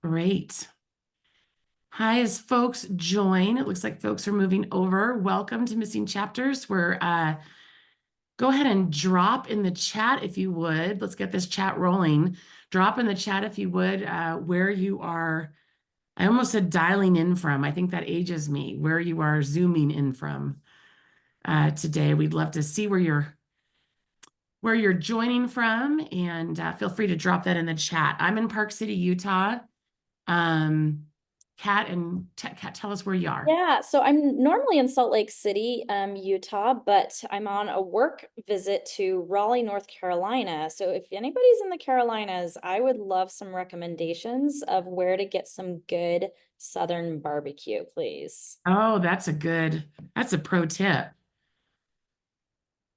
Great. Hi, as folks join, it looks like folks are moving over. Welcome to Missing Chapters. Go ahead and drop in the chat if you would. Let's get this chat rolling. Drop in the chat if you would, where you are. I almost said dialing in from. I think that ages me, where you are zooming in from today. We'd love to see where you're joining from, and feel free to drop that in the chat. I'm in Park City, Utah. Um, Kat, tell us where you are. Yeah, so I'm normally in Salt Lake City, Utah, but I'm on a work visit to Raleigh, North Carolina. So if anybody's in the Carolinas, I would love some recommendations of where to get some good Southern barbecue, please. Oh, that's a pro tip.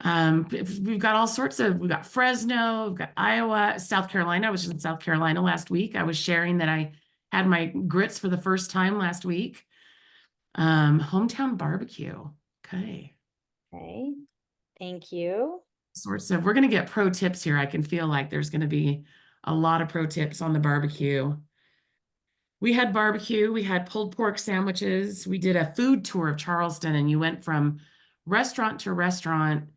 We've got Fresno, we've got Iowa, South Carolina. I was just in South Carolina last week. I was sharing that I had my grits for the first time last week. Hometown barbecue. Okay. Okay, thank you. We're going to get pro tips here. I can feel like there's going to be a lot of pro tips on the barbecue. We had barbecue, we had pulled pork sandwiches. We did a food tour of Charleston, and you went from restaurant to restaurant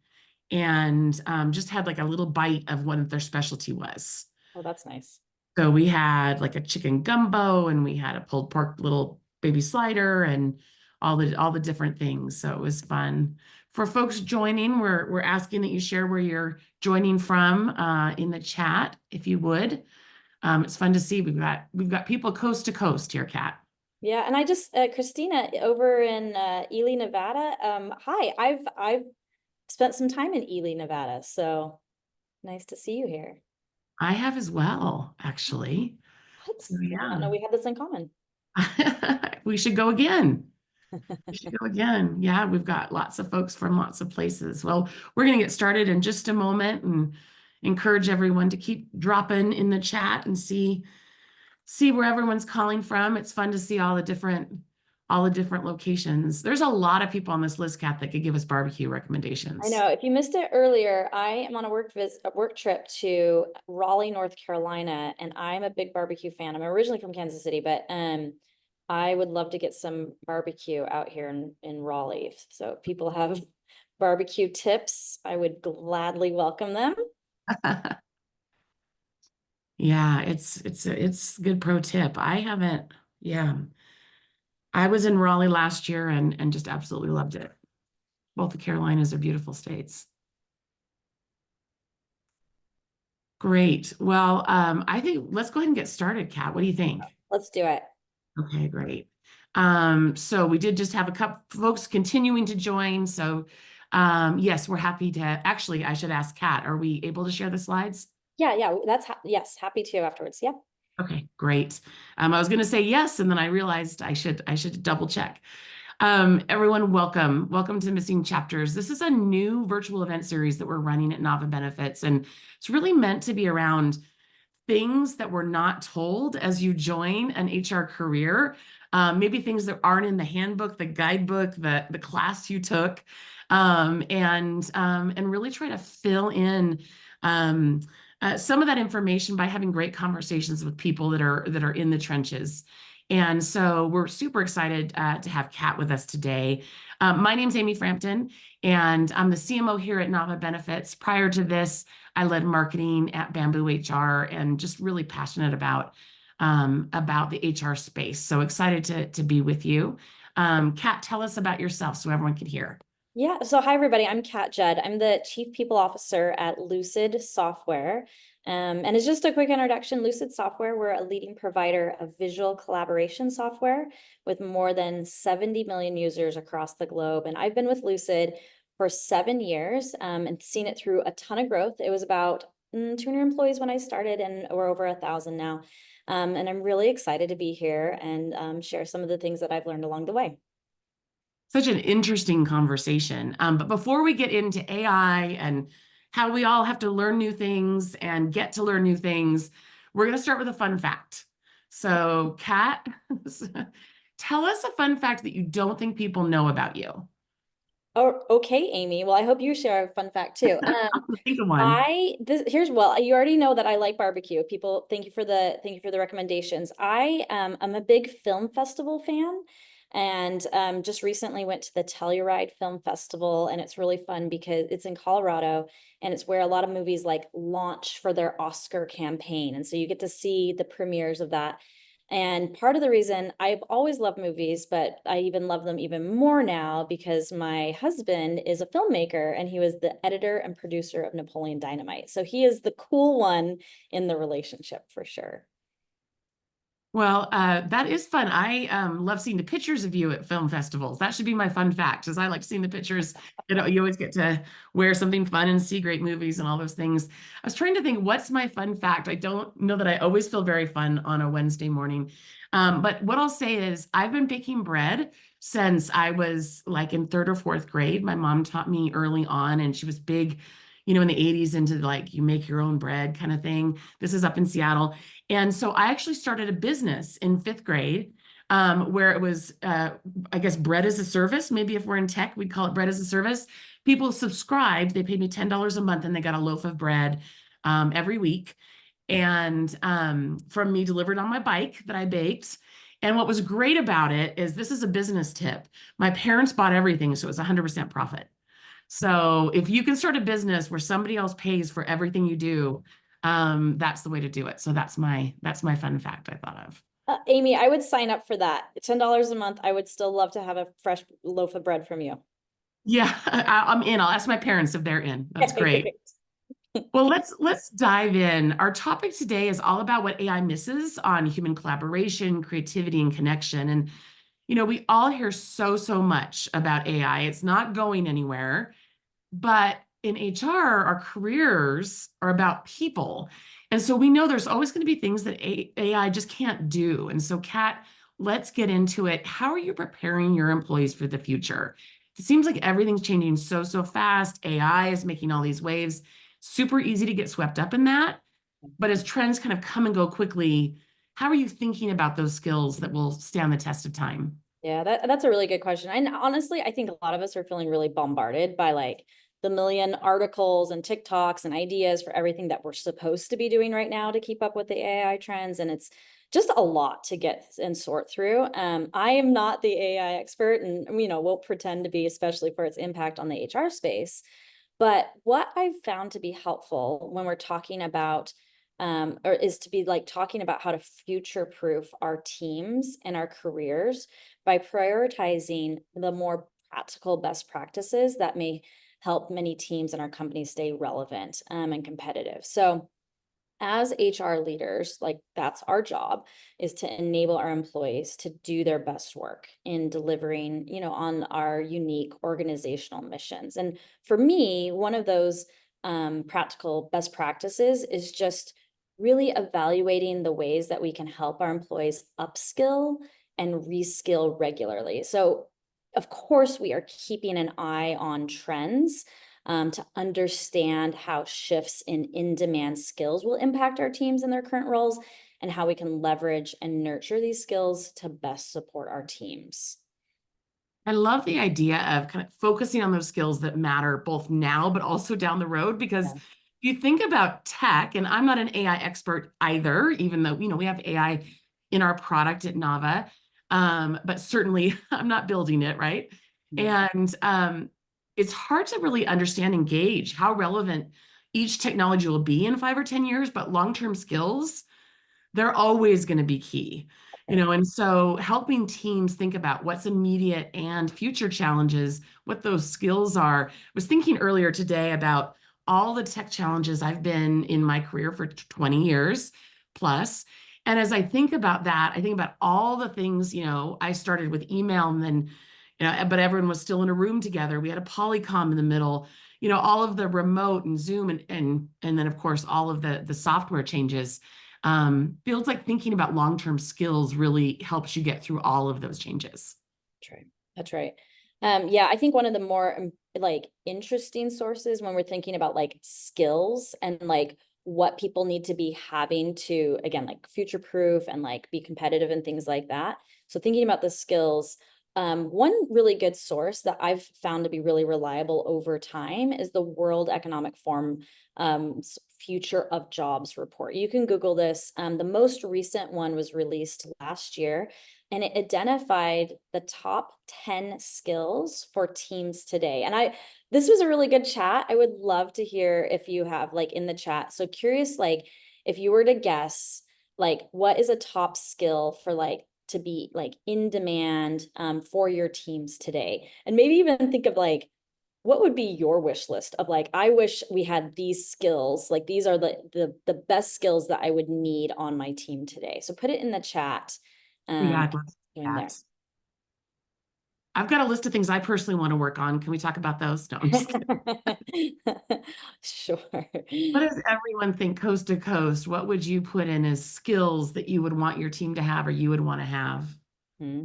and just had like a little bite of what their specialty was. Oh, that's nice. So we had like a chicken gumbo, and we had a pulled pork little baby slider, and all the different things. So it was fun. For folks joining, we're asking that you share where you're joining from in the chat, if you would. It's fun to see. We've got people coast to coast here, Kat. Yeah, and I just Christina over in Ely, Nevada. Hi, I've spent some time in Ely, Nevada, so nice to see you here. I have as well, actually. What? So I did not yeah, know we had this in common. we should go again. We should go again. Yeah, we've got lots of folks from lots of places. Well, we're going to get started in just a moment and encourage everyone to keep dropping in the chat and see where everyone's calling from. It's fun to see all the different locations. There's a lot of people on this list, Kat, that could give us barbecue I recommendations. know. If you missed it earlier, I am on a work trip to Raleigh, North Carolina, and I'm a big barbecue fan. I'm originally from Kansas City, but I would love to get some barbecue out here in Raleigh. So if people have barbecue tips, I would gladly welcome them. Yeah, it's a good pro tip. I haven't, yeah. I was in Raleigh last year and just absolutely loved it. Both the Carolinas are beautiful states. Great. Well, I think let's go ahead and get started, Kat. What do you think? Let's do it. Okay, great. So we did just have a couple folks continuing to join. So yes, we're happy to actually, I should ask Kat, are we able to share the slides? Yeah, yes, happy to afterwards. Yeah. Okay, great. I was going to say yes, and then I realized I should double check. Everyone, welcome to Missing Chapters. This is a new virtual event series that we're running at Nava Benefits, and it's really meant to be around things that were not told as you join an HR career. Maybe things that aren't in the handbook, the guidebook, the class you took, and really try to fill in um, some of that information by having great conversations with people that are in the trenches. And so we're super excited to have Kat with us today. My name's Amy Frampton, and I'm the CMO here at Nava Benefits. Prior to this, I led marketing at Bamboo HR and just really passionate about the HR space. So excited to be with you. Kat, tell us about yourself so everyone can hear. Yeah, so hi everybody, I'm Judd. I'm the Chief People Officer at Lucid Software. And it's just a quick introduction. Lucid Software, we're a leading provider of visual collaboration software with more than 70 million users across the globe. And I've been with Lucid for 7 years and seen it through a ton of growth. It was about 200 employees when I started, and we're over 1,000 now. And I'm really excited to be here and share some of the things that I've learned along the way. Such an interesting conversation. But before we get into AI and how we all have to learn new things and get to learn new things, we're going to start with a fun fact. So, Kat, tell us a fun fact that you don't think people know about you. Oh, okay, Amy. Well, I hope you share a fun fact too. Think of one. Here's, well, you already know that I like barbecue. People, thank you for the recommendations. I'm a big film festival fan, and just recently went to the Telluride Film Festival, and it's really fun because it's in Colorado, and it's where a lot of movies like launch for their Oscar campaign, and so you get to see the premieres of that. And part of the reason I've always loved movies, but I even love them even more now because my husband is a filmmaker and he was the editor and producer of Napoleon Dynamite. So he is the cool one in the relationship for sure. Well, that is fun. I love seeing the pictures of you at film festivals. That should be my fun fact, because I like seeing the pictures. You know, you always get to wear something fun and see great movies and all those things. I was trying to think, what's my fun fact? I don't know that I always feel very fun on a Wednesday morning. But what I'll say is I've been baking bread since I was like in third or fourth grade. My mom taught me early on, and she was big, in the 80s into like you make your own bread kind of thing. This is up in Seattle. And so I actually started a business in fifth grade where it was, I guess, bread as a service. Maybe if we're in tech, we'd call it bread as a service. People subscribed, they paid me $10 a month and they got a loaf of bread every week. And from me delivered on my bike that I baked. And what was great about it is this is a business tip. My parents bought everything, so it was 100% profit. So if you can start a business where somebody else pays for everything you do, that's the way to do it. So that's my fun fact I thought of. Amy, I would sign up for that. $10 a month. I would still love to have a fresh loaf of bread from you. Yeah, I'm in. I'll ask my parents if they're in. That's Okay, great. great. Well, let's dive in. Our topic today is all about what AI misses on human collaboration, creativity, and connection. And we all hear so much about AI. It's not going anywhere. But in HR, our careers are about people. And so we know there's always going to be things that AI just can't do. And so, Kat, let's get into it. How are you preparing your employees for the future? It seems like everything's changing so fast. AI is making all these waves. Super easy to get swept up in that. But as trends kind of come and go quickly, how are you thinking about those skills that will stand the test of time? Yeah, that's a really good question. And honestly, I think a lot of us are feeling really bombarded by like the million articles and TikToks and ideas for everything that we're supposed to be doing right now to keep up with the AI trends. And it's just a lot to get and sort through. I am not the AI expert and, we'll pretend to be, especially for its impact on the HR space. But what I've found to be helpful when we're talking about or is to be like talking about how to future proof our teams and our careers by prioritizing the more practical best practices that may help many teams in our company stay relevant and competitive. So as HR leaders, like that's our job, is to enable our employees to do their best work in delivering, on our unique organizational missions. And for me, one of those practical best practices is just really evaluating the ways that we can help our employees upskill and reskill regularly. So, of course, we are keeping an eye on trends to understand how shifts in in-demand skills will impact our teams in their current roles and how we can leverage and nurture these skills to best support our teams. I love the idea of kind of focusing on those skills that matter both now, but also down the road. Because Yeah. if you think about tech, and I'm not an AI expert either, even though, we have AI in our product at Nava, but certainly I'm not building it, right? Yeah. And it's hard to really understand and gauge how relevant each technology will be in 5 or 10 years, but long-term skills they're always going to be key. And so helping teams think about what's immediate and future challenges, what those skills are. I was thinking earlier today about all the tech challenges I've been in my career for 20 years plus. And as I think about that, I think about all the things, I started with email and then, but everyone was still in a room together. We had a Polycom in the middle, all of the remote and Zoom and then of course all of the software changes. Feels like thinking about long-term skills really helps you get through all of those changes. That's right. That's right. Yeah, I think one of the more like interesting sources when we're thinking about like skills and like what people need to be having to, again, like future proof and like be competitive and things like that. So thinking about the skills One really good source that I've found to be really reliable over time is the World Economic Forum Future of Jobs report. You can Google this. The most recent one was released last year, and it identified the top 10 skills for teams today. And this was a really good chat. I would love to hear if you have like in the chat. So curious, like if you were to guess, like what is a top skill for like to be like in demand for your teams today? And maybe even think of like, what would be your wish list of like, I wish we had these skills, like these are the best skills that I would need on my team today. So put it in the chat. Yeah, Um, I'd love doing there. that. I've got a list of things I personally want to work on. Can we talk about those? No, I'm just kidding. Sure. What does everyone think coast to coast? What would you put in as skills that you would want your team to have or you would want to have? Hmm.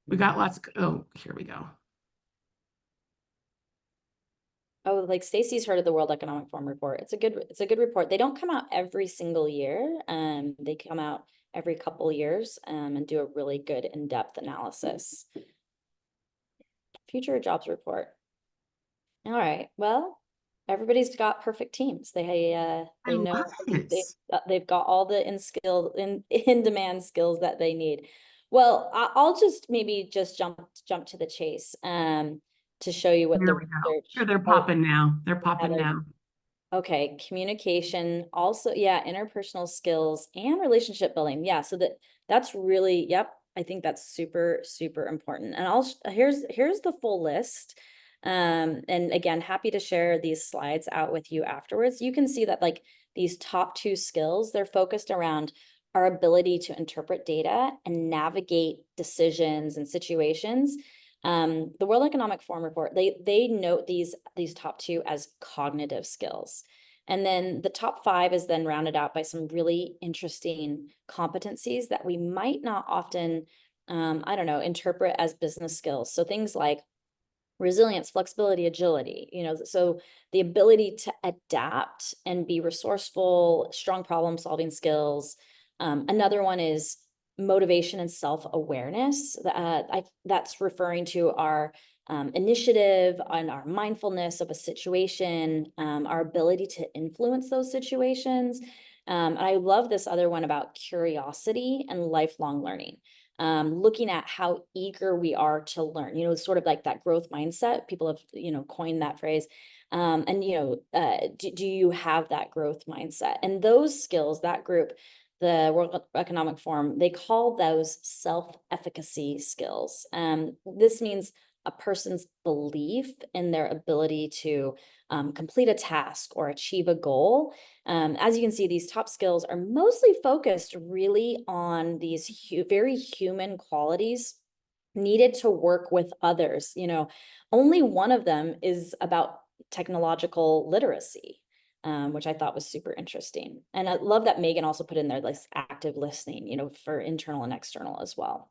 We got lots of, oh, here we go. Oh, like Stacy's heard of the World Economic Forum report. It's a good report. They don't come out every single year. They come out every couple years and do a really good in-depth analysis. Future jobs report. All right. Well, everybody's got perfect teams. I They know love it. they've got all the in demand skills that they need. Well, I'll just maybe just jump to the chase to show you what Here the we go. Here research. they're Oh, popping now. They're yeah, popping now. okay, communication, also, yeah, interpersonal skills and relationship building. Yeah, so that's really, yep, I think that's super, super important. And here's the full list. And again, happy to share these slides out with you afterwards. You can see that like these top two skills, they're focused around our ability to interpret data and navigate decisions and situations. The World Economic Forum report, they note these top two as cognitive skills. And then the top five is then rounded out by some really interesting competencies that we might not often, I don't know, interpret as business skills. So things like resilience, flexibility, agility, so the ability to adapt and be resourceful, strong problem solving skills. Another one is motivation and self-awareness. That's referring to our initiative and our mindfulness of a situation, our ability to influence those situations. And I love this other one about curiosity and lifelong learning. Looking at how eager we are to learn, sort of like that growth mindset. People have, coined that phrase. And, do you have that growth mindset? And those skills, that group, the World Economic Forum, they call those self-efficacy skills. This means a person's belief in their ability to complete a task or achieve a goal. As you can see, these top skills are mostly focused really on these very human qualities needed to work with others. Only one of them is about technological literacy, which I thought was super interesting. And I love that Megan also put in there this active listening, for internal and external as well.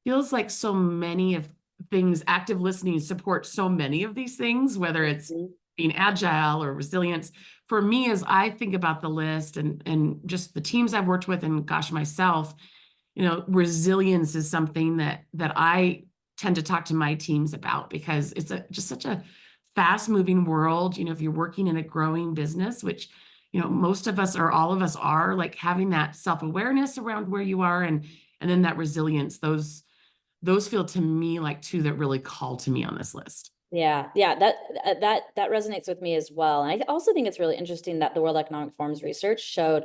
Feels like so many of things, active listening supports so many of these things, whether it's Mhm. being agile or resilience. For me, as I think about the list and just the teams I've worked with and gosh, myself, resilience is something that I tend to talk to my teams about because it's just such a fast moving world. If you're working in a growing business, which, most of us or all of us are, like having that self-awareness around where you are and then that resilience, those feel to me like two that really call to me on this list. Yeah, yeah, that resonates with me as well. And I also think it's really interesting that the World Economic Forum's research showed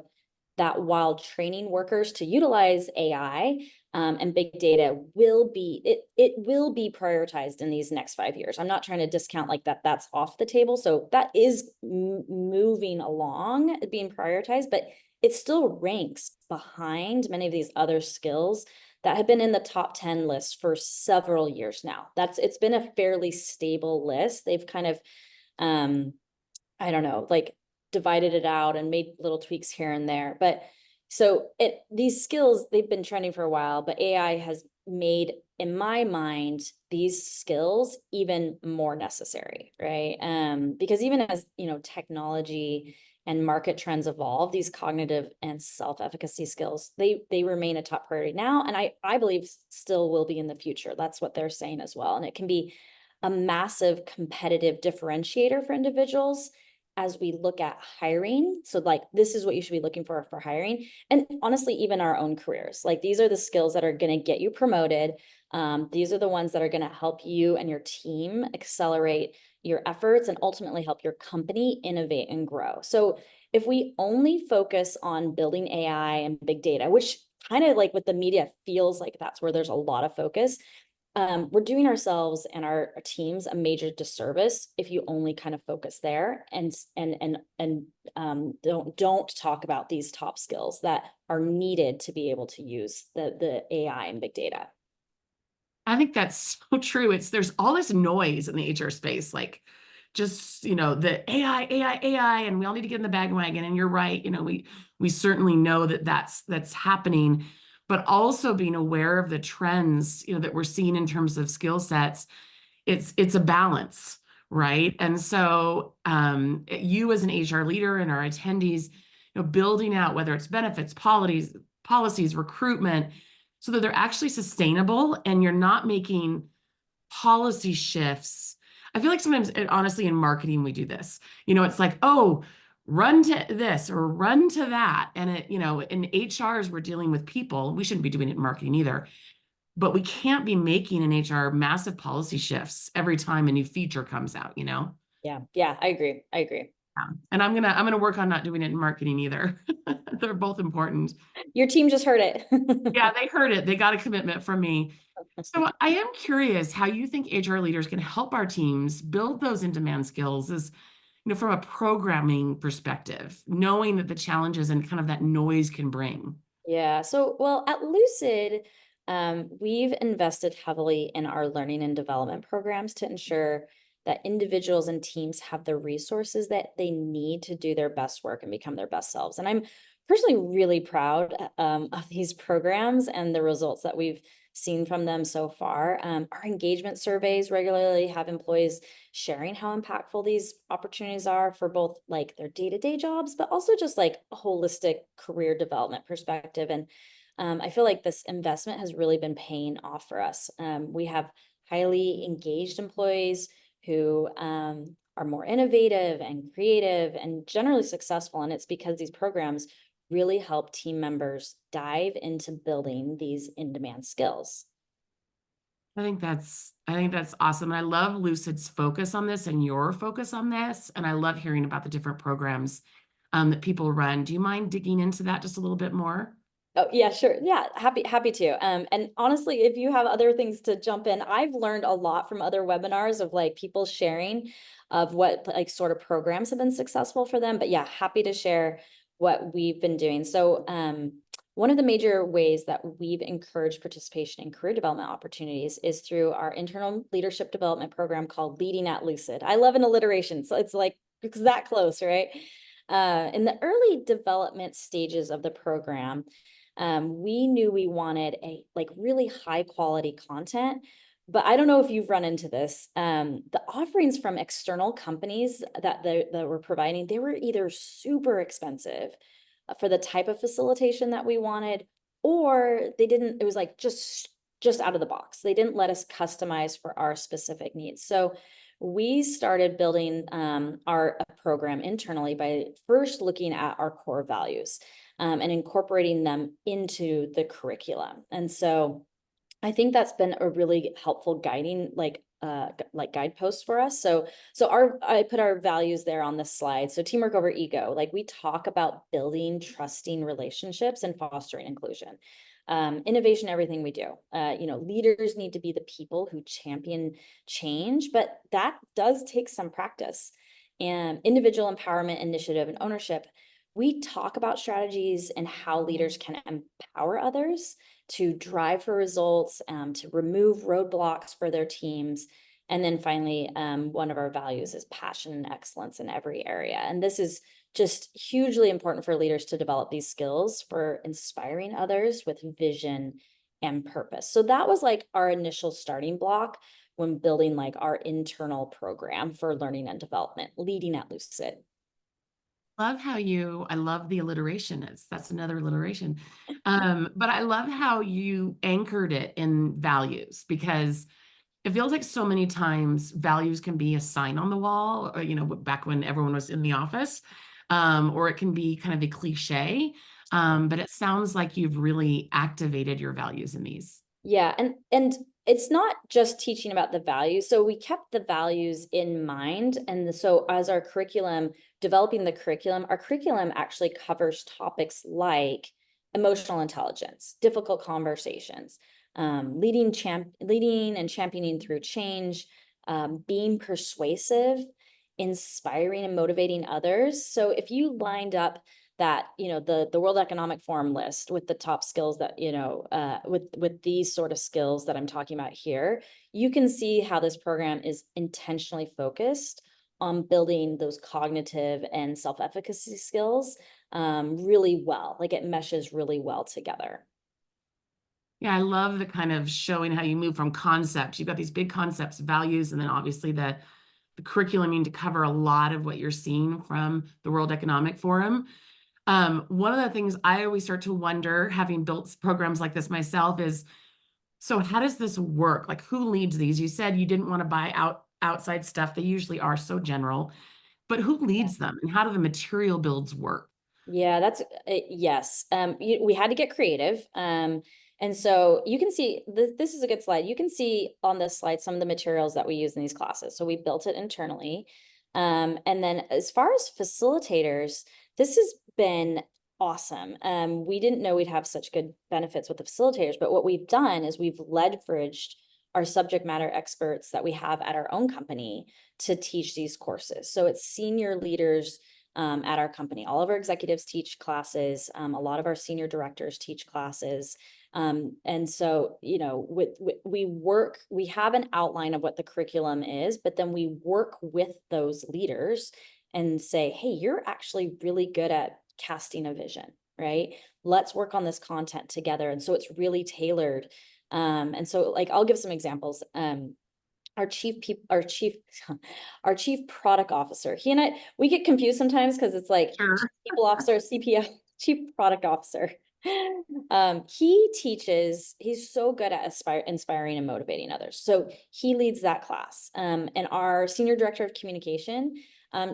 that while training workers to utilize AI and big data it will be prioritized in these next 5 years. I'm not trying to discount like that's off the table. So that is moving along, being prioritized, but it still ranks behind many of these other skills that have been in the top 10 list for several years now. It's been a fairly stable list. They've kind of, I don't know, like divided it out and made little tweaks here and there. But so these skills, they've been trending for a while, but AI has made, in my mind, these skills even more necessary, right? Because even as, technology and market trends evolve, these cognitive and self-efficacy skills, they remain a top priority now, and I believe still will be in the future. That's what they're saying as well. And it can be a massive competitive differentiator for individuals as we look at hiring. So like, this is what you should be looking for hiring. And honestly, even our own careers, like these are the skills that are going to get you promoted. These are the ones that are going to help you and your team accelerate your efforts and ultimately help your company innovate and grow. So if we only focus on building AI and big data, which kind of like with the media feels like that's where there's a lot of focus, we're doing ourselves and our teams a major disservice if you only kind of focus there and don't talk about these top skills that are needed to be able to use the AI and big data. I think that's so true. There's all this noise in the HR space, like just, the AI, and we all need to get in the bandwagon. And you're right, we certainly know that that's happening, but also being aware of the trends, that we're seeing in terms of skill sets. It's a balance, right? And so you as an HR leader and our attendees, building out whether it's benefits, policies, recruitment, so that they're actually sustainable and you're not making policy shifts. I feel like sometimes, honestly, in marketing, we do this. It's like, oh, run to this or run to that. And in HRs, we're dealing with people. We shouldn't be doing it in marketing either. But we can't be making in HR massive policy shifts every time a new feature comes out. Yeah, I agree. And I'm gonna work on not doing it in marketing either. They're both important. Your team just heard it. Yeah, they heard it. They got a commitment from me. So I am curious how you think HR leaders can help our teams build those in-demand skills as, from a programming perspective, knowing that the challenges and kind of that noise can bring. Yeah. So, well, at Lucid, we've invested heavily in our learning and development programs to ensure that individuals and teams have the resources that they need to do their best work and become their best selves. And I'm personally really proud of these programs and the results that we've seen from them so far. Our engagement surveys regularly have employees sharing how impactful these opportunities are for both like their day-to-day jobs, but also just like a holistic career development perspective. And I feel like this investment has really been paying off for us. We have highly engaged employees who are more innovative and creative and generally successful. And it's because these programs really help team members dive into building these in-demand skills. I think that's awesome. And I love Lucid's focus on this and your focus on this. And I love hearing about the different programs that people run. Do you mind digging into that just a little bit more? Oh, yeah, sure. Yeah, happy to. And honestly, if you have other things to jump in, I've learned a lot from other webinars of like people sharing of what like sort of programs have been successful for them. But yeah, happy to share what we've been doing. So one of the major ways that we've encouraged participation in career development opportunities is through our internal leadership development program called Leading at Lucid. I love an alliteration, so it's like it's that close, right? In the early development stages of the program, we knew we wanted a like really high quality content, but I don't know if you've run into this. The offerings from external companies that were providing, they were either super expensive for the type of facilitation that we wanted, or they didn't, it was like just out of the box. They didn't let us customize for our specific needs. So we started building our program internally by first looking at our core values and incorporating them into the curriculum. And so I think that's been a really helpful guiding like guidepost for us. So I put our values there on this slide. So teamwork over ego, like we talk about building trusting relationships and fostering inclusion. Innovation, everything we do. Leaders need to be the people who champion change, but that does take some practice. And individual empowerment, initiative, and ownership. We talk about strategies and how leaders can empower others to drive for results, to remove roadblocks for their teams. And then finally, one of our values is passion and excellence in every area. And this is just hugely important for leaders to develop these skills for inspiring others with vision and purpose. So that was like our initial starting block when building like our internal program for learning and development, leading at Lucid. Love how I love the alliteration. That's another alliteration. But I love how you anchored it in values, because it feels like so many times values can be a sign on the wall, or, back when everyone was in the office, or it can be kind of a cliche. But it sounds like you've really activated your values in these. Yeah, and it's not just teaching about the values. So we kept the values in mind. And so as our curriculum, developing the curriculum, our curriculum actually covers topics like emotional intelligence, difficult conversations, leading and championing through change, being persuasive, inspiring and motivating others. So if you lined up that, the World Economic Forum list with the top skills that, with these sort of skills that I'm talking about here, you can see how this program is intentionally focused on building those cognitive and self-efficacy skills really well. Like it meshes really well together. Yeah, I love the kind of showing how you move from concepts. You've got these big concepts, values, and then obviously the curriculum need to cover a lot of what you're seeing from the World Economic Forum. One of the things I always start to wonder, having built programs like this myself, is, so how does this work? Like, who leads these? You said you didn't want to buy outside stuff. They usually are so general, but who leads them, and how do the material builds work? Yeah, that's yes. We had to get creative. And so you can see this is a good slide. You can see on this slide some of the materials that we use in these classes. So we built it internally. And then as far as facilitators, this has been awesome. We didn't know we'd have such good benefits with the facilitators, but what we've done is we've leveraged our subject matter experts that we have at our own company to teach these courses. So it's senior leaders at our company. All of our executives teach classes. A lot of our senior directors teach classes. And so, we have an outline of what the curriculum is, but then we work with those leaders and say, hey, you're actually really good at casting a vision, right? Let's work on this content together. And so it's really tailored. And so like, I'll give some examples. Our chief our chief product officer, he and we get confused sometimes because it's like Sure. chief people officer, CPO, chief product officer. He teaches, he's so good at inspiring and motivating others. So he leads that class. And our senior director of communication,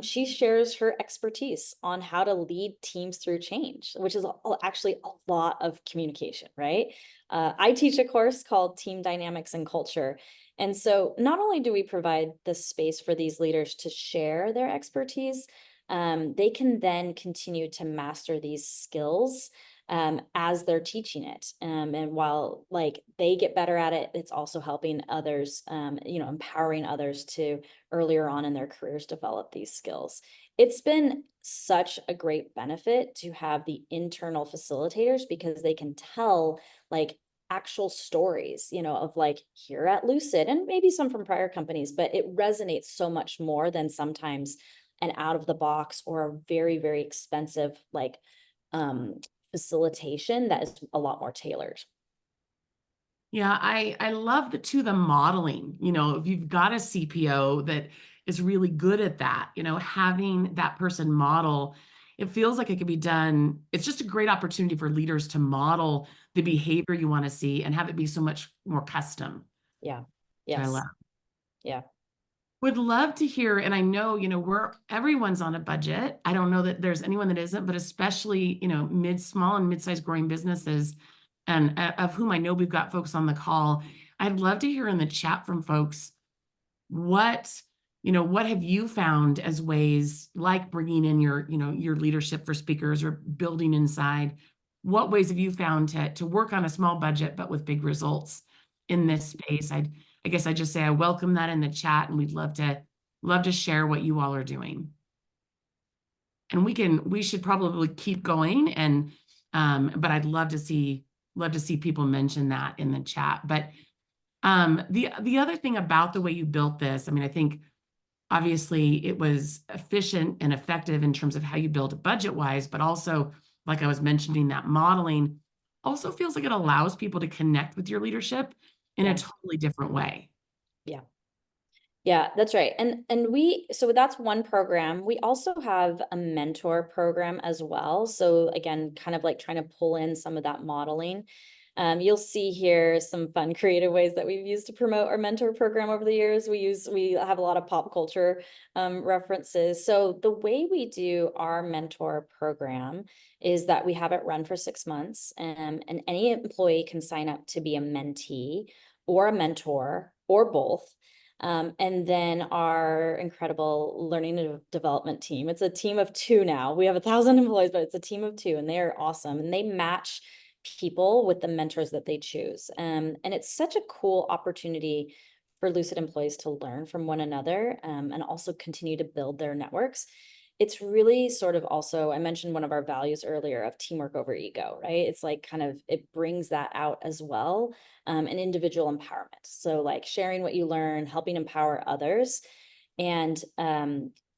she shares her expertise on how to lead teams through change, which is actually a lot of communication, right? I teach a course called Team Dynamics and Culture. And so not only do we provide the space for these leaders to share their expertise, they can then continue to master these skills as they're teaching it. And while like they get better at it, it's also helping others, empowering others to earlier on in their careers develop these skills. It's been such a great benefit to have the internal facilitators because they can tell like actual stories, of like here at Lucid and maybe some from prior companies, but it resonates so much more than sometimes an out of the box or a very, very expensive like facilitation that is a lot more tailored. Yeah, I love the modeling. If you've got a CPO that is really good at that, having that person model, it feels like it could be done. It's just a great opportunity for leaders to model the behavior you want to see and have it be so much more custom, Yeah. which I Yes. love. Yeah. Would love to hear, and I know, everyone's on a budget. I don't know that there's anyone that isn't, but especially, small and mid-sized growing businesses, and of whom I know we've got folks on the call. I'd love to hear in the chat from folks what, what have you found as ways like bringing in your leadership for speakers or building inside? What ways have you found to work on a small budget, but with big results in this space? I guess I just say I welcome that in the chat, and we'd love to share what you all are doing. And we should probably keep going, and but I'd love to see people mention that in the chat. But the other thing about the way you built this, I mean, I think obviously it was efficient and effective in terms of how you build it budget wise, but also, like I was mentioning, that modeling. also feels like it allows people to connect with your leadership in a Yeah. totally different way. Yeah. Yeah, that's right. And we so that's one program. We also have a mentor program as well. So again, kind of like trying to pull in some of that modeling. You'll see here some fun creative ways that we've used to promote our mentor program over the years. We have a lot of pop culture references. So the way we do our mentor program is that we have it run for 6 months, and any employee can sign up to be a mentee or a mentor or both. And then our incredible learning and development team. It's a team of two now. We have 1,000 employees, but it's a team of two, and they are awesome. And they match people with the mentors that they choose. And it's such a cool opportunity for Lucid employees to learn from one another, and also continue to build their networks. It's really sort of also, I mentioned one of our values earlier of teamwork over ego, right? It's like kind of, it brings that out as well, and individual empowerment. So like sharing what you learn, helping empower others. And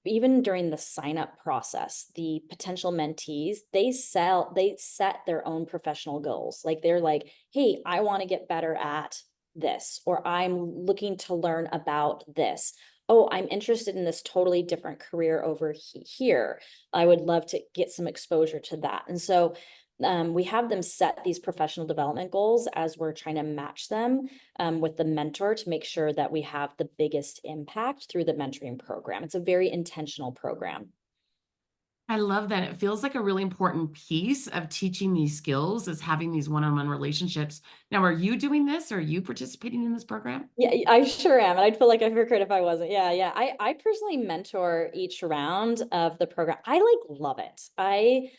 even during the sign up process, the potential mentees, they set their own professional goals. Like they're like, hey, I want to get better at this, or I'm looking to learn about this. Oh, I'm interested in this totally different career over here. I would love to get some exposure to that. And so we have them set these professional development goals as we're trying to match them with the mentor to make sure that we have the biggest impact through the mentoring program. It's a very intentional program. I love that. It feels like a really important piece of teaching these skills is having these one-on-one relationships. Now, are you doing this? Are you participating in this program? Yeah, I sure am. And I'd feel like a hypocrite if I wasn't. Yeah, yeah. I personally mentor each round of the program. I like love it. I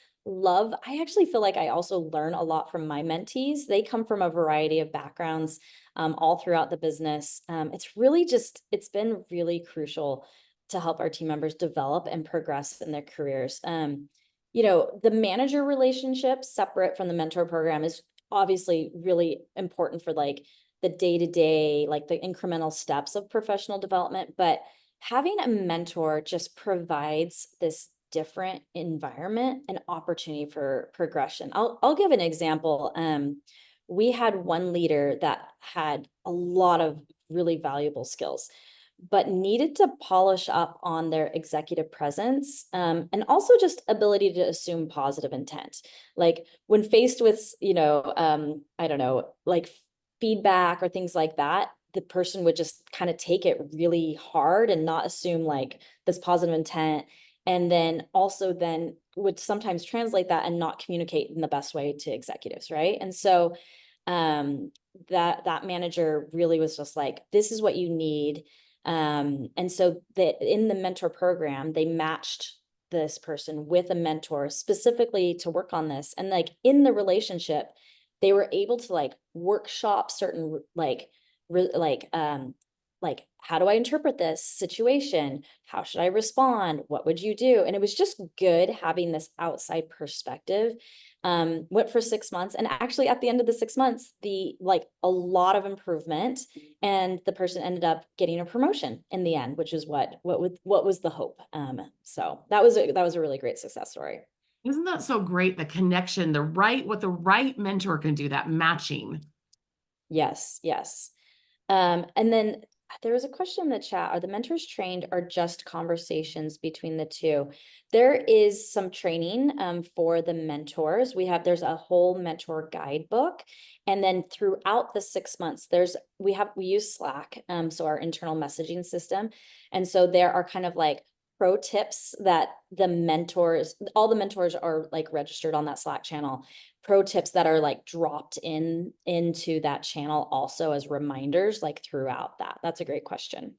actually feel like I also learn a lot from my mentees. They come from a variety of backgrounds, all throughout the business. It's been really crucial to help our team members develop and progress in their careers. The manager relationship separate from the mentor program is obviously really important for like the day-to-day, like the incremental steps of professional development. But having a mentor just provides this different environment and opportunity for progression. I'll give an example. We had one leader that had a lot of really valuable skills, but needed to polish up on their executive presence, and also just ability to assume positive intent. Like when faced with, I don't know, like feedback or things like that, the person would just kind of take it really hard and not assume like this positive intent. And then also then would sometimes translate that and not communicate in the best way to executives, right? And so that manager really was just like, this is what you need. And so that in the mentor program, they matched this person with a mentor specifically to work on this. And like in the relationship, they were able to like workshop certain like how do I interpret this situation? How should I respond? What would you do? And it was just good having this outside perspective. Went for 6 months, and actually at the end of the 6 months, the like a lot of improvement, and the person ended up getting a promotion in the end, which is what was the hope. So that was a really great success story. Isn't that so great? The connection, what the right mentor can do, that matching. Yes, yes. And then there was a question in the chat. Are the mentors trained or just conversations between the two? There is some training for the mentors. There's a whole mentor guidebook. And then throughout the 6 months, we use Slack, so our internal messaging system. And so there are kind of like pro tips that all the mentors are like registered on that Slack channel, pro tips that are like dropped into that channel also as reminders like throughout that. That's a great question.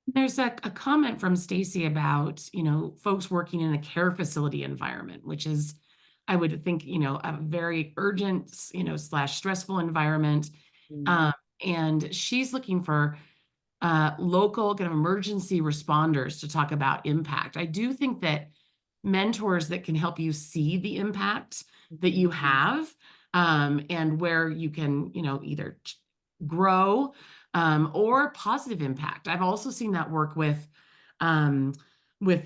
There's a comment from Stacy about, folks working in a care facility environment, which is, I would think, a very urgent, slash stressful environment. Mm. Um, and she's looking for local kind of emergency responders to talk about impact. I do think that mentors that can help you see the impact that you have, and where you can, either grow, or positive impact. I've also seen that work with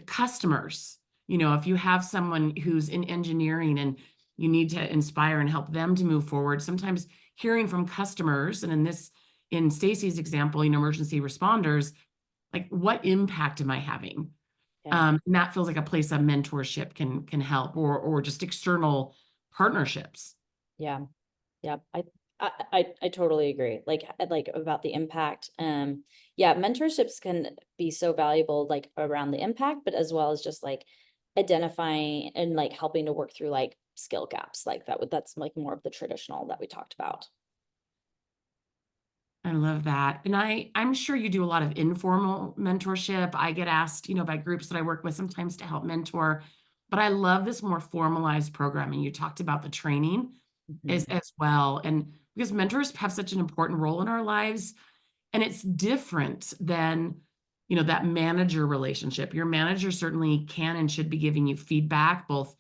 customers. If you have someone who's in engineering and you need to inspire and help them to move forward. Sometimes hearing from customers, and in Stacy's example, emergency responders, like, what impact am I having? Yeah. And that feels like a place of mentorship can help, or just external partnerships. Yeah. Yeah. I totally agree. Like about the impact. Yeah, mentorships can be so valuable, like around the impact, but as well as just like identifying and like helping to work through like skill gaps, like that's like more of the traditional that we talked about. I love that. And I'm sure you do a lot of informal mentorship. I get asked, by groups that I work with sometimes to help mentor, but I love this more formalized programming. You talked about the training Mhm. as well. And because mentors have such an important role in our lives, and it's different than, that manager relationship. Your manager certainly can and should be giving you feedback, both,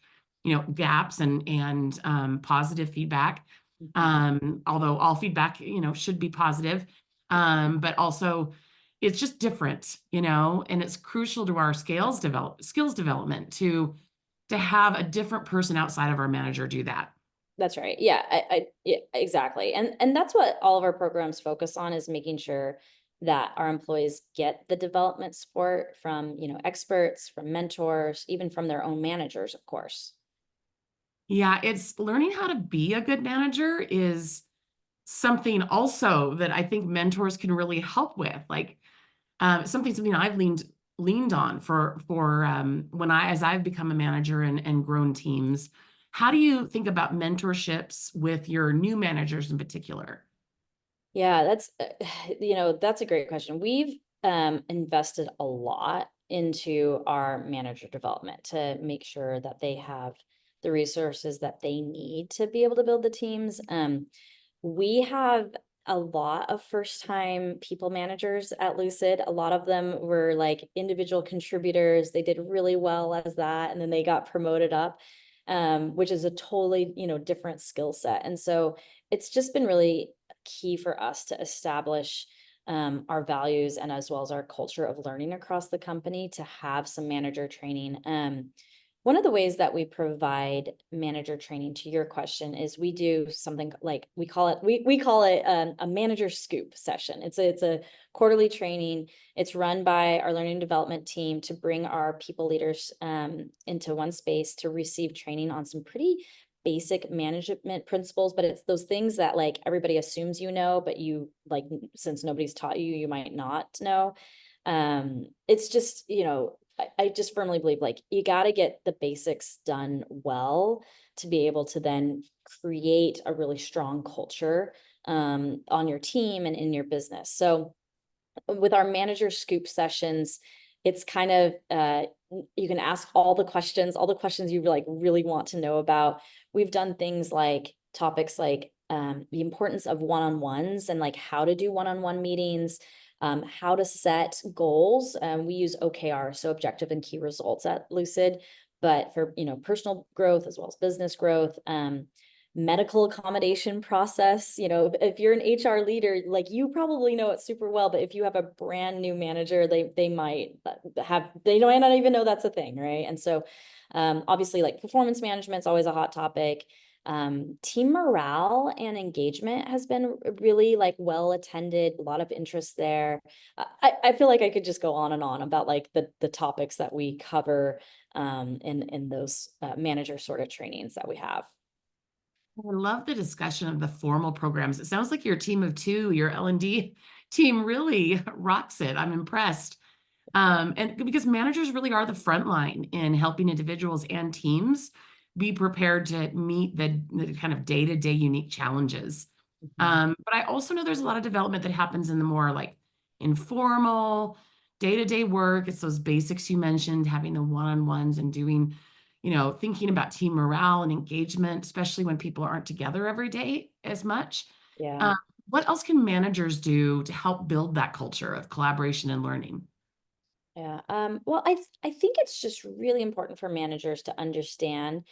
gaps and positive feedback. Mhm. Although all feedback, should be positive. But also it's just different, and it's crucial to our skills development to have a different person outside of our manager do that. That's right. Yeah, yeah, exactly. And that's what all of our programs focus on, is making sure that our employees get the development support from, experts, from mentors, even from their own managers, of course. Yeah, it's learning how to be a good manager is something also that I think mentors can really help with. Like, something I've leaned on for when as I've become a manager and grown teams. How do you think about mentorships with your new managers in particular? Yeah, that's that's a great question. We've invested a lot into our manager development to make sure that they have the resources that they need to be able to build the teams. We have a lot of first time people managers at Lucid. A lot of them were like individual contributors. They did really well as that, and then they got promoted up, which is a totally, different skill set. And so it's just been really key for us to establish our values and as well as our culture of learning across the company to have some manager training. One of the ways that we provide manager training, to your question, is we do something like we call it a manager scoop session. It's a quarterly training. It's run by our learning and development team to bring our people leaders into one space to receive training on some pretty basic management principles, but it's those things that like everybody assumes but you like, since nobody's taught you, you might not know. It's just, I just firmly believe like you got to get the basics done well to be able to then create a really strong culture on your team and in your business. So with our manager scoop sessions, it's kind of you can ask all the questions you like really want to know about. We've done things like topics like the importance of one-on-ones and like how to do one-on-one meetings, how to set goals. We use OKR, so objective and key results at Lucid, but for personal growth as well as business growth. Medical accommodation process. If you're an HR leader, like you probably know it super well, but if you have a brand new manager, they might they might not even know that's a thing, right? And so obviously like performance management is always a hot topic. Team morale and engagement has been really like well attended, a lot of interest there. I feel like I could just go on and on about like the topics that we cover in those manager sort of trainings that we have. I love the discussion of the formal programs. It sounds like your team of two, your L&D team really rocks it. I'm impressed. And because managers really are the front line in helping individuals and teams be prepared to meet the kind of day-to-day unique challenges. Mhm. But I also know there's a lot of development that happens in the more like informal day-to-day work. It's those basics you mentioned, having the one-on-ones and doing, thinking about team morale and engagement, especially when people aren't together every day as much. Yeah. Um, what else can managers do to help build that culture of collaboration and learning? Yeah. Well, I think it's just really important for managers to understand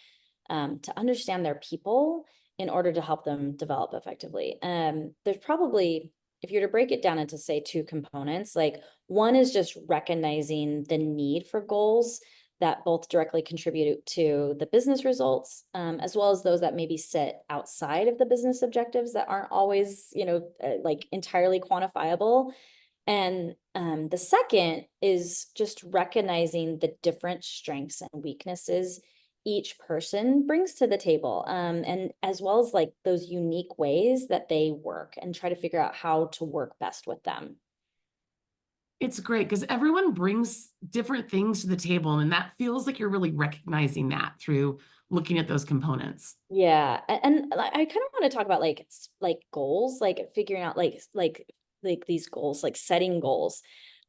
their people in order to help them develop effectively. There's probably, if you're to break it down into say two components, like one is just recognizing the need for goals that both directly contribute to the business results, as well as those that maybe sit outside of the business objectives that aren't always, like entirely quantifiable. And the second is just recognizing the different strengths and weaknesses each person brings to the table, and as well as like those unique ways that they work, and try to figure out how to work best with them. It's great because everyone brings different things to the table, and that feels like you're really recognizing that through looking at those components. Yeah, and I kind of want to talk about like goals, like figuring out like these goals, like setting goals.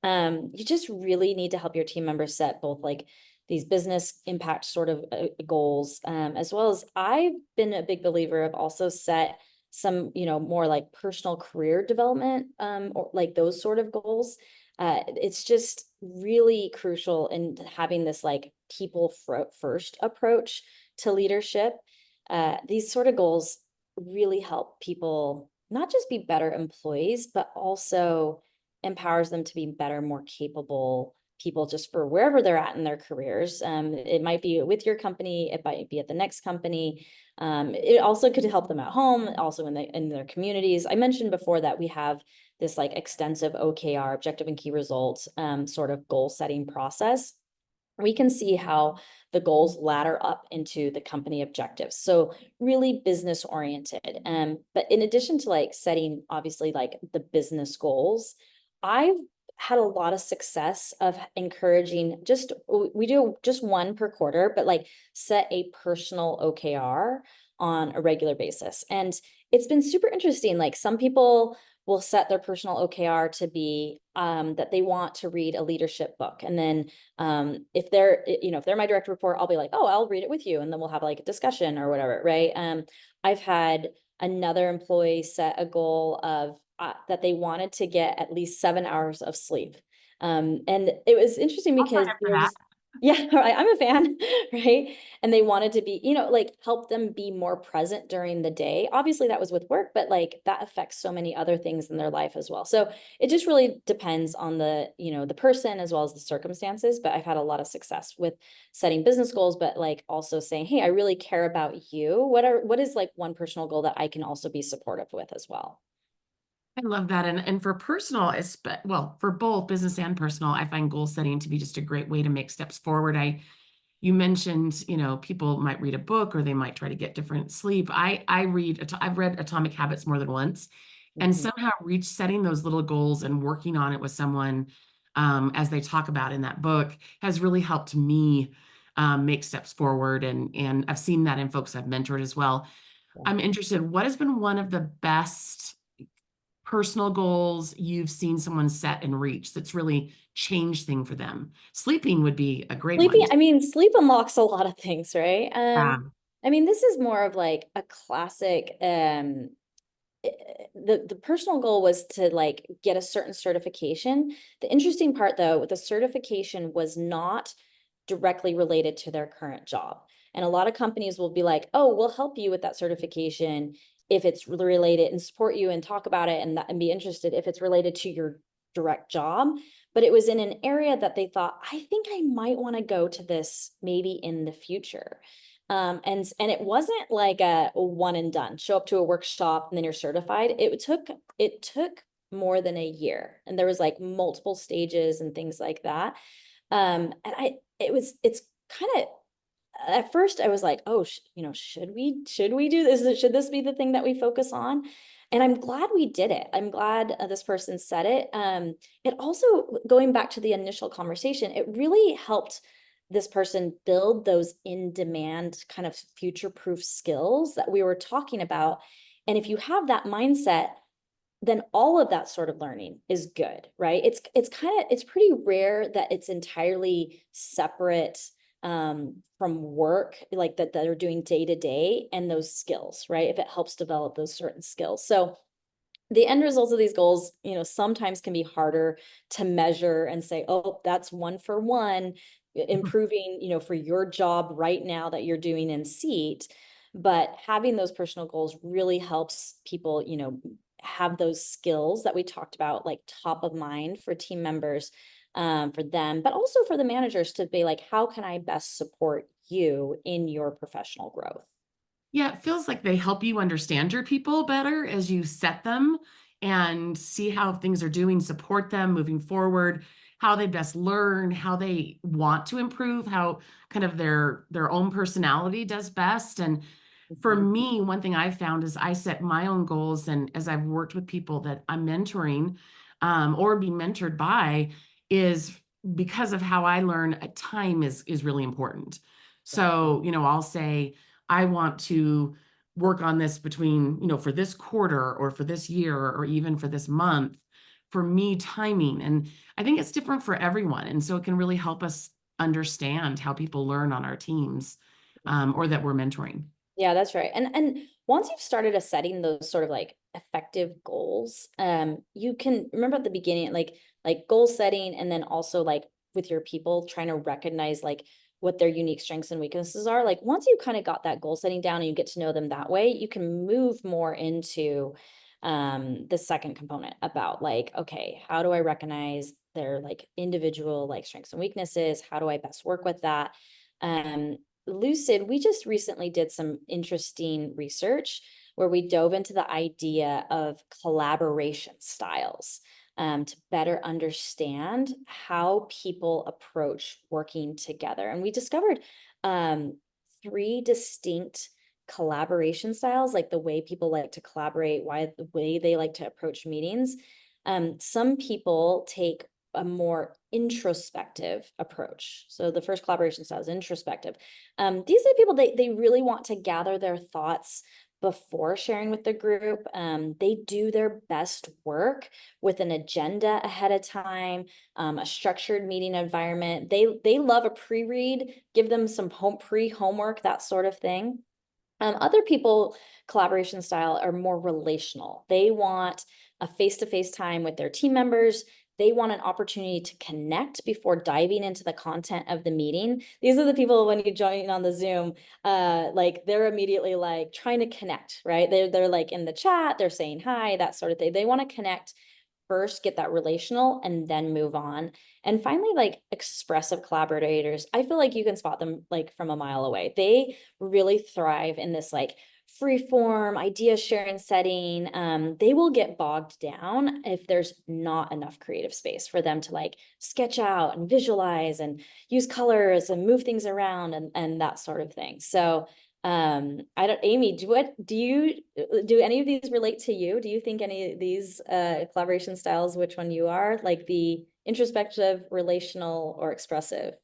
You just really need to help your team members set both like these business impact sort of goals, as well as I've been a big believer of also set some, more like personal career development, or like those sort of goals. It's just really crucial in having this like people first approach to leadership. These sort of goals really help people not just be better employees, but also empowers them to be better, more capable people just for wherever they're at in their careers. It might be with your company, it might be at the next company. It also could help them at home, also in their communities. I mentioned before that we have this like extensive OKR, objective and key results, sort of goal setting process. We can see how the goals ladder up into the company objectives. So really business oriented. But in addition to like setting, obviously, like the business goals, I've had a lot of success of encouraging we do just one per quarter, but like set a personal OKR on a regular basis. And it's been super interesting. Like some people will set their personal OKR to be that they want to read a leadership book. And then if they're my direct report, I'll be like, oh, I'll read it with you. And then we'll have like a discussion or whatever. Right. I've had another employee set a goal of that they wanted to get at least 7 hours of sleep. And it was interesting I'll sign because up for that. there's, yeah, right, I'm a fan, right? And they wanted to be, like help them be more present during the day. Obviously that was with work, but like that affects so many other things in their life as well. So it just really depends on the person as well as the circumstances. But I've had a lot of success with setting business goals, but like also saying, hey, I really care about you. What is like one personal goal that I can also be supportive with as well? I love that. And for personal, well, for both business and personal, I find goal setting to be just a great way to make steps forward. You mentioned, people might read a book or they might try to get different sleep. I've read Atomic Habits more than once, and Mhm. somehow setting those little goals and working on it with someone, as they talk about in that book, has really helped me make steps forward. And I've seen that in folks I've mentored as well. Yeah. I'm interested, what has been one of the best personal goals you've seen someone set and reach that's really changed thing for them? Sleeping would be a great Sleeping, one. I mean, sleep unlocks a lot of things, right? Yeah. I mean, this is more of like a classic, the personal goal was to like get a certain certification. The interesting part though, the certification was not directly related to their current job. And a lot of companies will be like, oh, we'll help you with that certification if it's related, and support you and talk about it, and be interested if it's related to your direct job. But it was in an area that they thought, I think I might want to go to this maybe in the future. And it wasn't like a one and done, show up to a workshop and then you're certified. It took more than a year, and there was like multiple stages and things like that. And it's kind of, at first I was like, oh, should we do this? Should this be the thing that we focus on? And I'm glad we did it. I'm glad this person said it. It also, going back to the initial conversation, it really helped this person build those in-demand kind of future-proof skills that we were talking about. And if you have that mindset, then all of that sort of learning is good, right? It's pretty rare that it's entirely separate from work, like that are doing day to day, and those skills, right? If it helps develop those certain skills. So the end results of these goals, sometimes can be harder to measure and say, oh, that's one for one improving, for your job right now that you're doing in seat. But having those personal goals really helps people, have those skills that we talked about, like top of mind for team members, for them, but also for the managers to be like, how can I best support you in your professional growth? Yeah, it feels like they help you understand your people better as you set them and see how things are doing, support them moving forward, how they best learn, how they want to improve, how kind of their own personality does best. And for Mhm. me, one thing I've found is I set my own goals, and as I've worked with people that I'm mentoring, or being mentored by, is because of how I learn. Time is really important. Yeah. So, I'll say I want to work on this between, for this quarter or for this year or even for this month. For me, timing, and I think it's different for everyone, and so it can really help us understand how people learn on our teams, or that we're mentoring. Yeah, that's right. And once you've started setting those sort of like effective goals, you can remember at the beginning, like goal setting, and then also like with your people trying to recognize like what their unique strengths and weaknesses are. Like once you kind of got that goal setting down and you get to know them that way, you can move more into the second component about like, okay, how do I recognize their like individual like strengths and weaknesses? How do I best work with that? Um, Lucid, we just recently did some interesting research where we dove into the idea of collaboration styles, to better understand how people approach working together. And we discovered three distinct collaboration styles, like the way people like to collaborate, why the way they like to approach meetings. Some people take a more introspective approach. So the first collaboration style is introspective. These are people, they really want to gather their thoughts before sharing with the group. They do their best work with an agenda ahead of time, a structured meeting environment. They love a pre-read, give them some pre-homework, that sort of thing. Other people, collaboration style are more relational. They want a face-to-face time with their team members. They want an opportunity to connect before diving into the content of the meeting. These are the people when you join on the Zoom, like they're immediately like trying to connect, right? They're like in the chat, they're saying hi, that sort of thing. They want to connect first, get that relational, and then move on. And finally, like expressive collaborators, I feel like you can spot them like from a mile away. They really thrive in this like free form idea sharing setting. They will get bogged down if there's not enough creative space for them to like sketch out and visualize and use colors and move things around and that sort of thing. So I don't, Amy, do any of these relate to you? Do you think any of these collaboration styles, which one you are, like the introspective, relational, or expressive?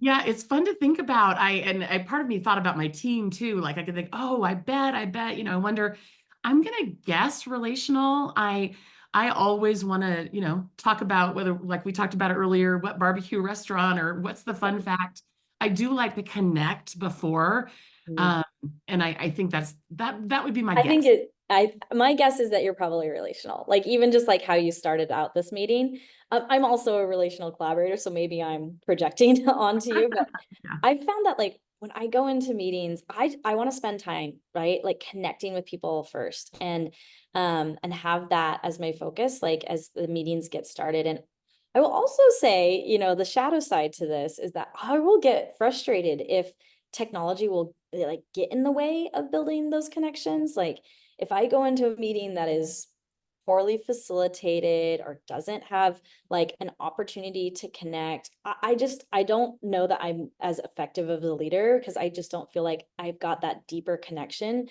Yeah, it's fun to think about. I part of me thought about my team too. Like I could think, oh, I bet, I wonder. I'm gonna guess relational. I always want to, talk about whether, like we talked about earlier, what barbecue restaurant or what's the fun fact. I do like to connect before. Mhm. Um, and I think that would be my I think guess. my guess is that you're probably relational. Like even just like how you started out this meeting. I'm also a relational collaborator, so maybe I'm projecting onto you, but Yeah. I found that like when I go into meetings, I want to spend time, right? Like connecting with people first and have that as my focus, like as the meetings get started. And I will also say, the shadow side to this is that I will get frustrated if technology will like get in the way of building those connections. Like if I go into a meeting that is poorly facilitated or doesn't have like an opportunity to connect, I don't know that I'm as effective of a leader because I just don't feel like I've got that deeper connection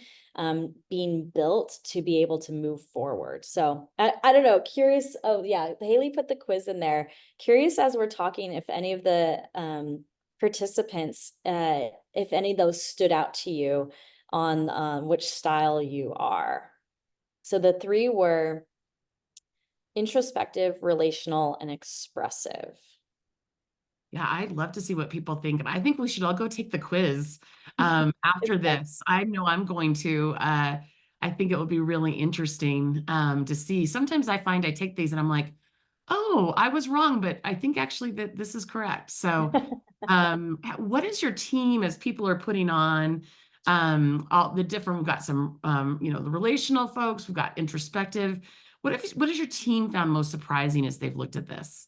being built to be able to move forward. So I don't know, curious. Oh yeah, Haley put the quiz in there. Curious as we're talking if any of the participants, if any of those stood out to you on which style you are. So the three were introspective, relational, and expressive. Yeah, I'd love to see what people think. And I think we should all go take the quiz after It's fun. this. I know I'm going to. I think it will be really interesting to see. Sometimes I find I take these and I'm like, oh, I was wrong, but I think actually that this is correct. So, what is your team as people are putting on all the different? We've got some, the relational folks. We've got introspective. What has your team found most surprising as they've looked at this?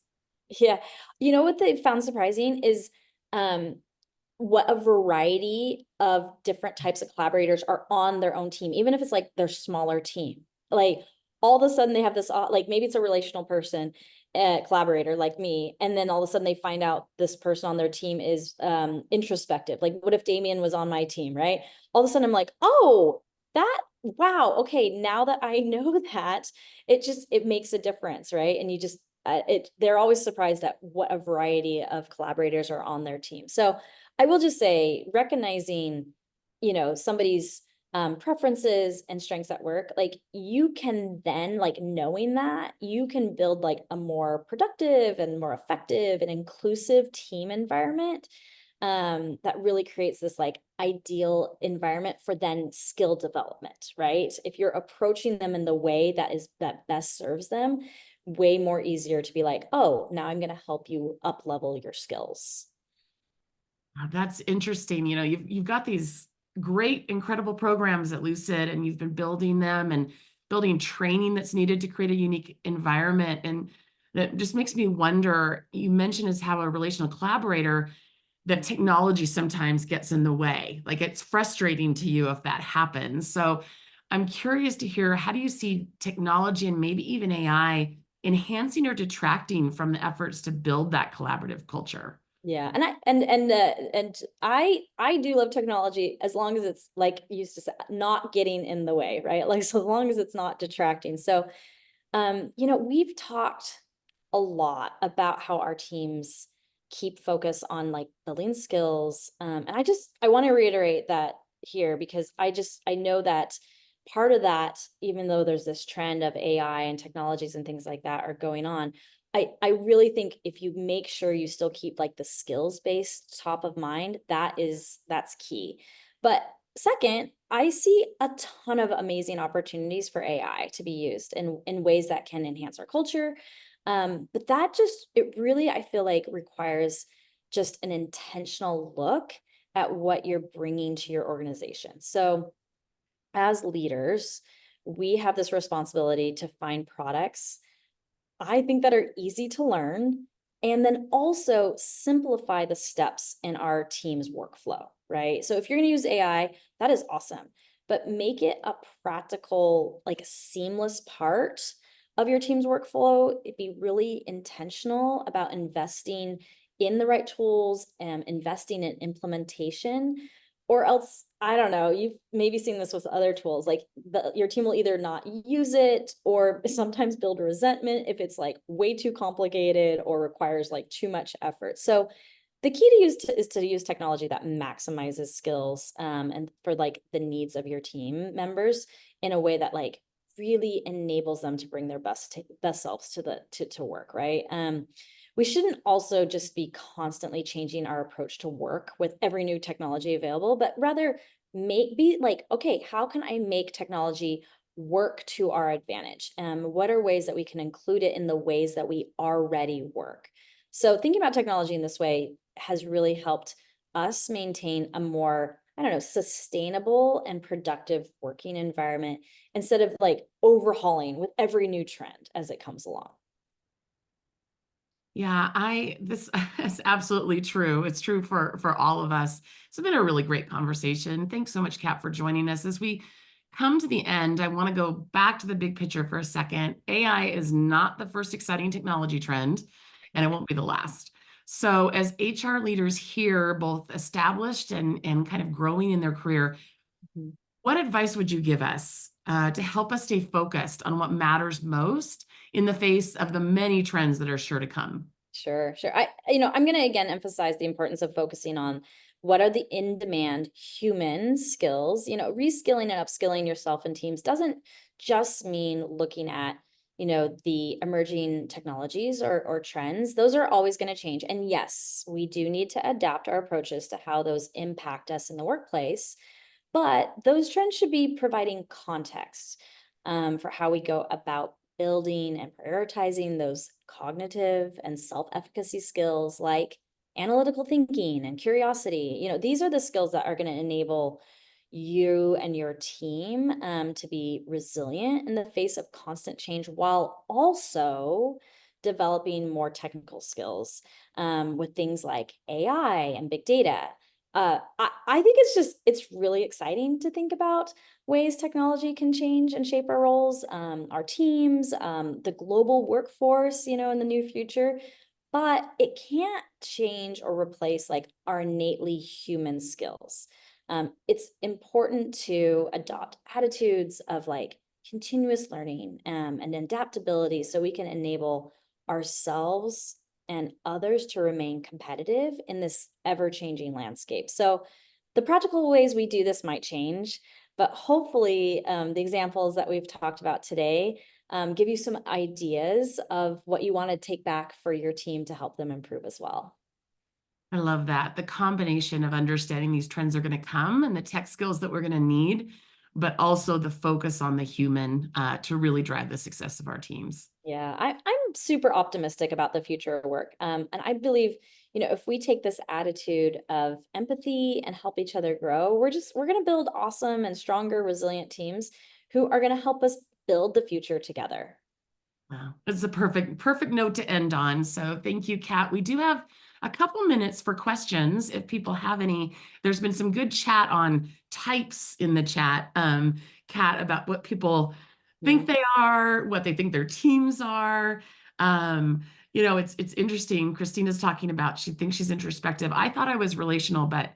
Yeah. You know what they found surprising is um what a variety of different types of collaborators are on their own team, even if it's like their smaller team. Like all of a sudden they have this, like maybe it's a relational person, collaborator like me, and then all of a sudden they find out this person on their team is introspective. Like, what if Damien was on my team, right? All of a sudden I'm like, oh, that, wow, okay, now that I know that, it makes a difference, right? And you just they're always surprised at what a variety of collaborators are on their team. So I will just say, recognizing, somebody's preferences and strengths at work, like you can then, like knowing that, you can build like a more productive and more effective and inclusive team environment, that really creates this like ideal environment for then skill development, right? If you're approaching them in the way that best serves them, way more easier to be like, oh, now I'm going to help you up level your skills. That's interesting. You've got these great, incredible programs at Lucid, and you've been building them and building training that's needed to create a unique environment. And that just makes me wonder, you mentioned as how a relational collaborator, that technology sometimes gets in the way. Like it's frustrating to you if that happens. So I'm curious to hear, how do you see technology and maybe even AI enhancing or detracting from the efforts to build that collaborative culture? Yeah, and I do love technology as long as it's like you used to say, not getting in the way, right? Like so long as it's not detracting. So we've talked a lot about how our teams keep focus on like building skills. And I want to reiterate that here because I know that part of that, even though there's this trend of AI and technologies and things like that are going on, I really think if you make sure you still keep like the skills based top of mind, that's key. But second, I see a ton of amazing opportunities for AI to be used in ways that can enhance our culture. But it really, I feel like, requires just an intentional look at what you're bringing to your organization. So, as leaders, we have this responsibility to find products, I think, that are easy to learn and then also simplify the steps in our team's workflow, right? So if you're going to use AI, that is awesome, but make it a practical, like a seamless part of your team's workflow. Be really intentional about investing in the right tools and investing in implementation, or else, I don't know, you've maybe seen this with other tools, like your team will either not use it or sometimes build resentment if it's like way too complicated or requires like too much effort. So the key is to use technology that maximizes skills, and for like the needs of your team members in a way that like really enables them to bring their best selves to work, right? We shouldn't also just be constantly changing our approach to work with every new technology available, but rather be like, okay, how can I make technology work to our advantage? What are ways that we can include it in the ways that we already work? So thinking about technology in this way has really helped us maintain a more, I don't know, sustainable and productive working environment instead of like overhauling with every new trend as it comes along. Yeah, this is absolutely true. It's true for all of us. It's been a really great conversation. Thanks so much, Kat, for joining us. As we come to the end, I want to go back to the big picture for a second. AI is not the first exciting technology trend, and it won't be the last. So, as HR leaders here, both established and kind of growing in their career, Mhm. what advice would you give us to help us stay focused on what matters most in the face of the many trends that are sure to come? Sure, sure. I'm going to again emphasize the importance of focusing on what are the in-demand human skills. Reskilling and upskilling yourself and teams doesn't just mean looking at, the emerging technologies or trends. Those are always going to change. And yes, we do need to adapt our approaches to how those impact us in the workplace. But those trends should be providing context, for how we go about building and prioritizing those cognitive and self-efficacy skills like analytical thinking and curiosity. These are the skills that are going to enable you and your team, to be resilient in the face of constant change while also developing more technical skills with things like AI and big data. I think it's really exciting to think about ways technology can change and shape our roles, our teams, the global workforce, in the near future. But it can't change or replace like our innately human skills. It's important to adopt attitudes of like continuous learning and adaptability so we can enable ourselves and others to remain competitive in this ever-changing landscape. So the practical ways we do this might change, but hopefully the examples that we've talked about today give you some ideas of what you want to take back for your team to help them improve as well. I love that. The combination of understanding these trends are going to come and the tech skills that we're going to need, but also the focus on the human to really drive the success of our teams. Yeah, I'm super optimistic about the future of work. And I believe, if we take this attitude of empathy and help each other grow, we're going to build awesome and stronger, resilient teams who are going to help us build the future together. Wow, it's a perfect note to end on. So thank you, Kat. We do have a couple minutes for questions if people have any. There's been some good chat on types in the chat, Kat, about what people think Mhm. they are, what they think their teams are. Um, it's interesting. Christina's talking about she thinks she's introspective. I thought I was relational, but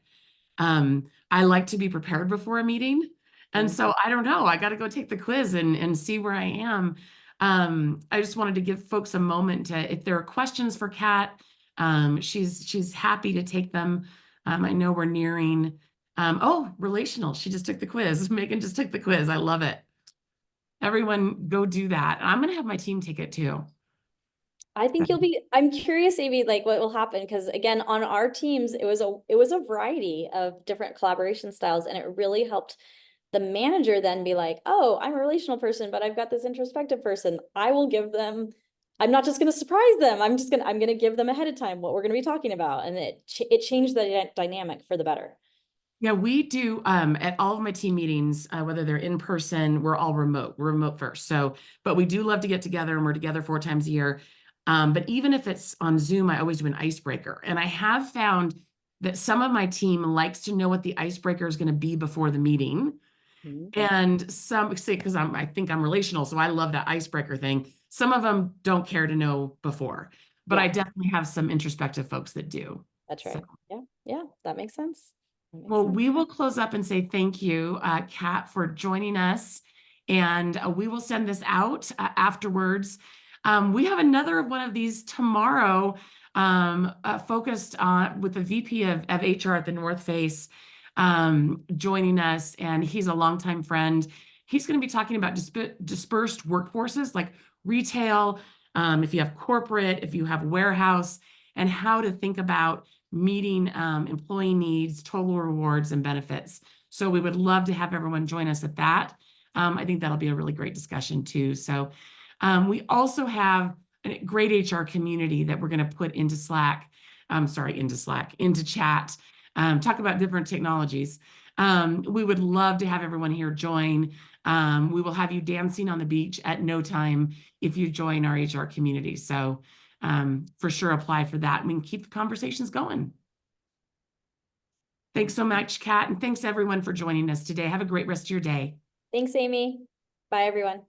I like to be prepared before a meeting. And Mhm. so I don't know. I got to go take the quiz and see where I am. I just wanted to give folks a moment to, if there are questions for Kat, she's happy to take them. I know we're nearing, relational. She just took the quiz. Megan just took the quiz. I love it. Everyone go do that. I'm going to have my team take it too. I think I'm curious, Amy, like what will happen. Because again, on our teams, it was a variety of different collaboration styles, and it really helped the manager then be like, oh, I'm a relational person, but I've got this introspective person. I'm not just going to surprise them. I'm going to give them ahead of time what we're going to be talking about. And it changed the dynamic for the better. Yeah, we do at all of my team meetings, whether they're in person, we're all remote. We're remote first. So, but we do love to get together and we're together 4 times a year. But even if it's on Zoom, I always do an icebreaker. And I have found that some of my team likes to know what the icebreaker is going to be before the meeting. Mhm. And some say, because I think I'm relational, so I love that icebreaker thing. Some of them don't care to know before, but I Yeah, definitely have some introspective folks that do. that's So. right. Yeah, yeah, that makes sense. That makes Well, sense. we will close up and say thank you, Kat, for joining us. And we will send this out afterwards. We have another one of these tomorrow, focused on with the VP of HR at the North Face, joining us. And he's a longtime friend. He's going to be talking about dispersed workforces like retail, if you have corporate, if you have warehouse, and how to think about meeting employee needs, total rewards, and benefits. So we would love to have everyone join us at that. I think that'll be a really great discussion too. So we also have a great HR community that we're going to put into Slack. Into chat. Talk about different technologies. We would love to have everyone here join. We will have you dancing on the beach at no time if you join our HR community. So for sure apply for that. We can keep the conversations going. Thanks so much, Kat, and thanks everyone for joining us today. Have a great rest of your day. Thanks, Amy. Bye, everyone.